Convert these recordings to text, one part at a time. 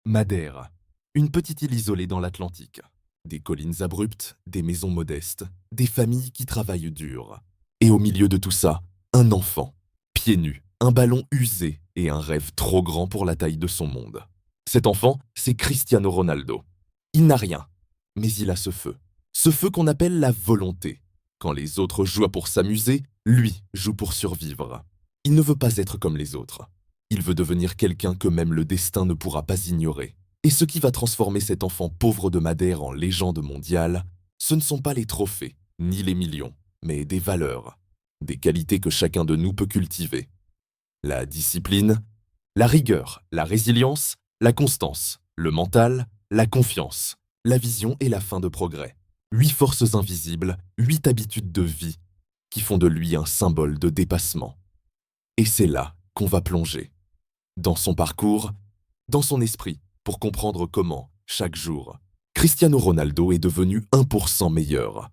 Madère, une petite île isolée dans l'Atlantique. Des collines abruptes, des maisons modestes, des familles qui travaillent dur. Et au milieu de tout ça, un enfant, pieds nus, un ballon usé et un rêve trop grand pour la taille de son monde. Cet enfant, c'est Cristiano Ronaldo. Il n'a rien, mais il a ce feu. Ce feu qu'on appelle la volonté. Quand les autres jouent pour s'amuser, lui joue pour survivre. Il ne veut pas être comme les autres. Il veut devenir quelqu'un que même le destin ne pourra pas ignorer. Et ce qui va transformer cet enfant pauvre de Madère en légende mondiale, ce ne sont pas les trophées, ni les millions, mais des valeurs, des qualités que chacun de nous peut cultiver. La discipline, la rigueur, la résilience, la constance, le mental, la confiance, la vision et la fin de progrès. 8 forces invisibles, 8 habitudes de vie qui font de lui un symbole de dépassement. Et c'est là qu'on va plonger. Dans son parcours, dans son esprit, pour comprendre comment, chaque jour, Cristiano Ronaldo est devenu 1% meilleur.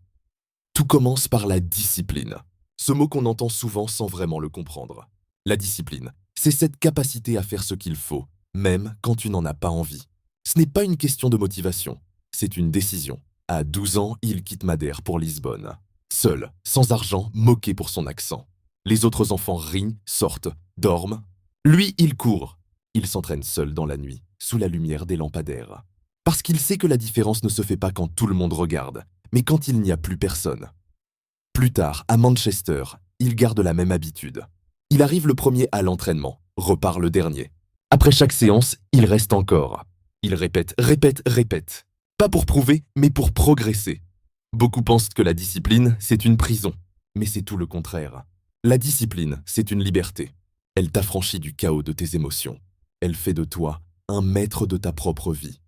Tout commence par la discipline, ce mot qu'on entend souvent sans vraiment le comprendre. La discipline, c'est cette capacité à faire ce qu'il faut, même quand tu n'en as pas envie. Ce n'est pas une question de motivation, c'est une décision. À 12 ans, il quitte Madère pour Lisbonne. Seul, sans argent, moqué pour son accent. Les autres enfants rient, sortent, dorment. Lui, il court. Il s'entraîne seul dans la nuit, sous la lumière des lampadaires. Parce qu'il sait que la différence ne se fait pas quand tout le monde regarde, mais quand il n'y a plus personne. Plus tard, à Manchester, il garde la même habitude. Il arrive le premier à l'entraînement, repart le dernier. Après chaque séance, il reste encore. Il répète, répète, répète. Pas pour prouver, mais pour progresser. Beaucoup pensent que la discipline, c'est une prison, mais c'est tout le contraire. La discipline, c'est une liberté. Elle t'affranchit du chaos de tes émotions. Elle fait de toi un maître de ta propre vie.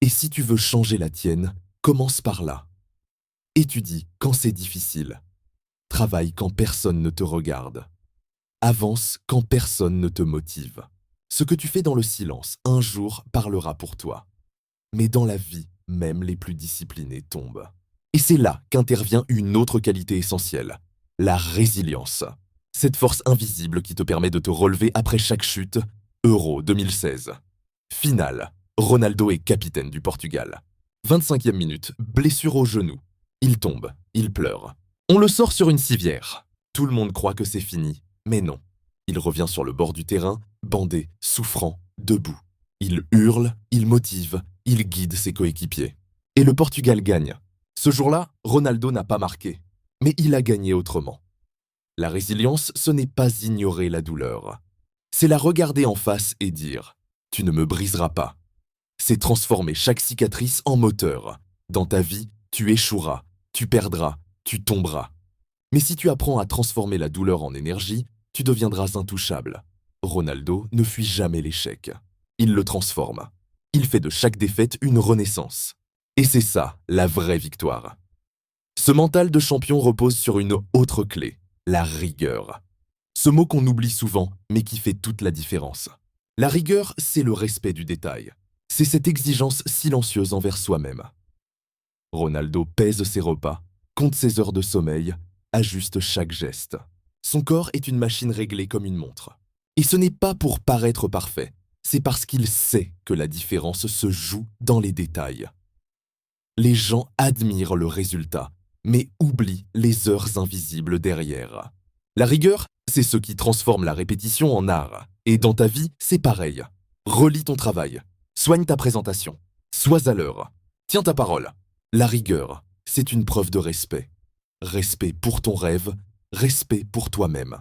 Et si tu veux changer la tienne, commence par là. Étudie quand c'est difficile. Travaille quand personne ne te regarde. Avance quand personne ne te motive. Ce que tu fais dans le silence, un jour, parlera pour toi. Mais dans la vie, même les plus disciplinés tombent. Et c'est là qu'intervient une autre qualité essentielle, la résilience. Cette force invisible qui te permet de te relever après chaque chute. Euro 2016. Finale. Ronaldo est capitaine du Portugal. 25e minute, blessure au genou. Il tombe, il pleure. On le sort sur une civière. Tout le monde croit que c'est fini, mais non. Il revient sur le bord du terrain, bandé, souffrant, debout. Il hurle, il motive, il guide ses coéquipiers. Et le Portugal gagne. Ce jour-là, Ronaldo n'a pas marqué, mais il a gagné autrement. La résilience, ce n'est pas ignorer la douleur. C'est la regarder en face et dire « Tu ne me briseras pas ». C'est transformer chaque cicatrice en moteur. Dans ta vie, tu échoueras, tu perdras, tu tomberas. Mais si tu apprends à transformer la douleur en énergie, tu deviendras intouchable. Ronaldo ne fuit jamais l'échec. Il le transforme. Il fait de chaque défaite une renaissance. Et c'est ça, la vraie victoire. Ce mental de champion repose sur une autre clé, la rigueur. Ce mot qu'on oublie souvent, mais qui fait toute la différence. La rigueur, c'est le respect du détail. C'est cette exigence silencieuse envers soi-même. Ronaldo pèse ses repas, compte ses heures de sommeil, ajuste chaque geste. Son corps est une machine réglée comme une montre. Et ce n'est pas pour paraître parfait, c'est parce qu'il sait que la différence se joue dans les détails. Les gens admirent le résultat, mais oublient les heures invisibles derrière. La rigueur, c'est ce qui transforme la répétition en art. Et dans ta vie, c'est pareil. Relis ton travail, soigne ta présentation, sois à l'heure, tiens ta parole. La rigueur, c'est une preuve de respect. Respect pour ton rêve, respect pour toi-même.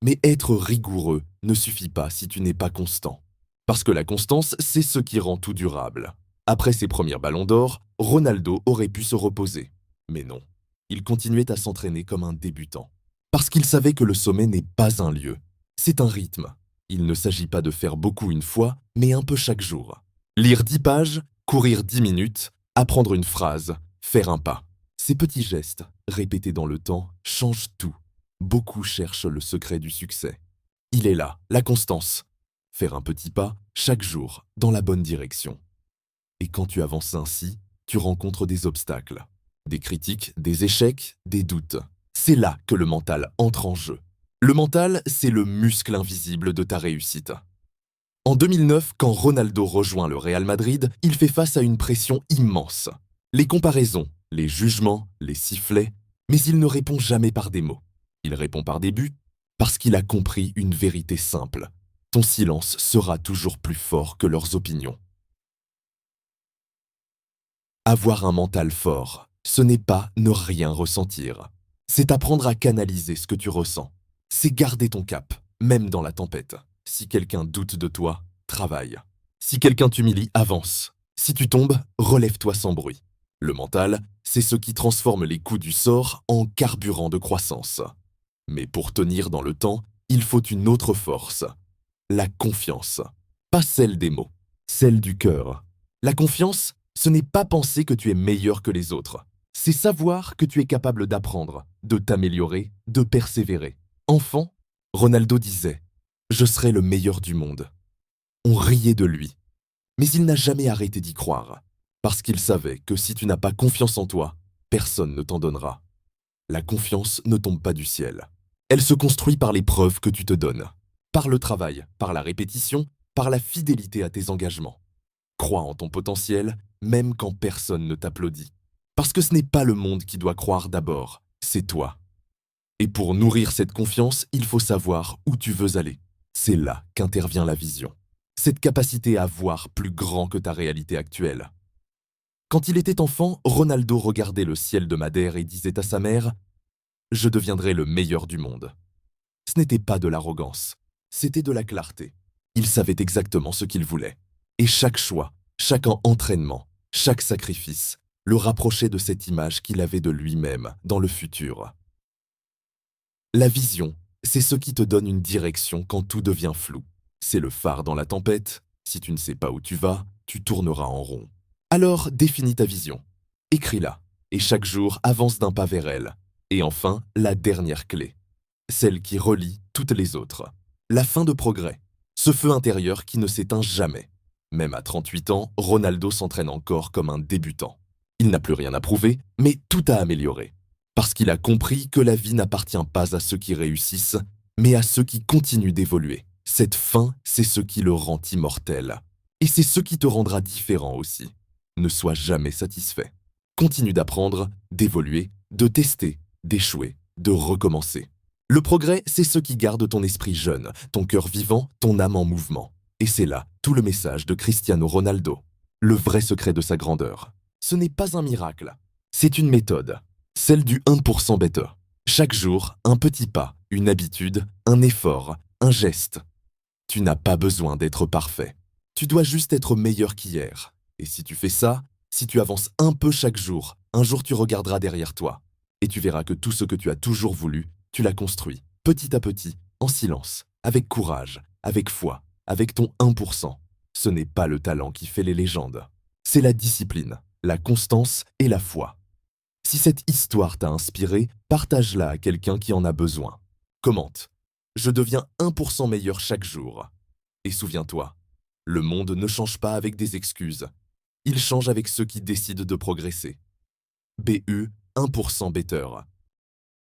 Mais être rigoureux ne suffit pas si tu n'es pas constant. Parce que la constance, c'est ce qui rend tout durable. Après ses premiers ballons d'or, Ronaldo aurait pu se reposer. Mais non, il continuait à s'entraîner comme un débutant. Parce qu'il savait que le sommet n'est pas un lieu, c'est un rythme. Il ne s'agit pas de faire beaucoup une fois, mais un peu chaque jour. Lire 10 pages, courir 10 minutes, apprendre une phrase, faire un pas. Ces petits gestes, répétés dans le temps, changent tout. Beaucoup cherchent le secret du succès. Il est là, la constance. Faire un petit pas, chaque jour, dans la bonne direction. Et quand tu avances ainsi, tu rencontres des obstacles, des critiques, des échecs, des doutes. C'est là que le mental entre en jeu. Le mental, c'est le muscle invisible de ta réussite. En 2009, quand Ronaldo rejoint le Real Madrid, il fait face à une pression immense. Les comparaisons, les jugements, les sifflets, mais il ne répond jamais par des mots. Il répond par des buts parce qu'il a compris une vérité simple. Ton silence sera toujours plus fort que leurs opinions. Avoir un mental fort, ce n'est pas ne rien ressentir. C'est apprendre à canaliser ce que tu ressens. C'est garder ton cap, même dans la tempête. Si quelqu'un doute de toi, travaille. Si quelqu'un t'humilie, avance. Si tu tombes, relève-toi sans bruit. Le mental, c'est ce qui transforme les coups du sort en carburant de croissance. Mais pour tenir dans le temps, il faut une autre force. La confiance. Pas celle des mots, celle du cœur. La confiance, ce n'est pas penser que tu es meilleur que les autres. C'est savoir que tu es capable d'apprendre, de t'améliorer, de persévérer. Enfant, Ronaldo disait « Je serai le meilleur du monde ». On riait de lui. Mais il n'a jamais arrêté d'y croire, parce qu'il savait que si tu n'as pas confiance en toi, personne ne t'en donnera. La confiance ne tombe pas du ciel. Elle se construit par les preuves que tu te donnes, par le travail, par la répétition, par la fidélité à tes engagements. Crois en ton potentiel, même quand personne ne t'applaudit. Parce que ce n'est pas le monde qui doit croire d'abord, c'est toi. Et pour nourrir cette confiance, il faut savoir où tu veux aller. C'est là qu'intervient la vision. Cette capacité à voir plus grand que ta réalité actuelle. Quand il était enfant, Ronaldo regardait le ciel de Madère et disait à sa mère « Je deviendrai le meilleur du monde ». Ce n'était pas de l'arrogance, c'était de la clarté. Il savait exactement ce qu'il voulait. Et chaque choix, chaque entraînement, chaque sacrifice le rapprochait de cette image qu'il avait de lui-même dans le futur. La vision, c'est ce qui te donne une direction quand tout devient flou. C'est le phare dans la tempête. Si tu ne sais pas où tu vas, tu tourneras en rond. Alors définis ta vision, écris-la, et chaque jour avance d'un pas vers elle. Et enfin, la dernière clé, celle qui relie toutes les autres. La fin de progrès, ce feu intérieur qui ne s'éteint jamais. Même à 38 ans, Ronaldo s'entraîne encore comme un débutant. Il n'a plus rien à prouver, mais tout à améliorer. Parce qu'il a compris que la vie n'appartient pas à ceux qui réussissent, mais à ceux qui continuent d'évoluer. Cette fin, c'est ce qui le rend immortel. Et c'est ce qui te rendra différent aussi. Ne sois jamais satisfait. Continue d'apprendre, d'évoluer, de tester, d'échouer, de recommencer. Le progrès, c'est ce qui garde ton esprit jeune, ton cœur vivant, ton âme en mouvement. Et c'est là tout le message de Cristiano Ronaldo. Le vrai secret de sa grandeur. Ce n'est pas un miracle, c'est une méthode. Celle du 1% better. Chaque jour, un petit pas, une habitude, un effort, un geste. Tu n'as pas besoin d'être parfait. Tu dois juste être meilleur qu'hier. Et si tu fais ça, si tu avances un peu chaque jour, un jour tu regarderas derrière toi. Et tu verras que tout ce que tu as toujours voulu, tu l'as construit, petit à petit, en silence, avec courage, avec foi, avec ton 1%. Ce n'est pas le talent qui fait les légendes. C'est la discipline, la constance et la foi. Si cette histoire t'a inspiré, partage-la à quelqu'un qui en a besoin. Commente. Je deviens 1% meilleur chaque jour. Et souviens-toi, le monde ne change pas avec des excuses. Il change avec ceux qui décident de progresser. BU 1% better.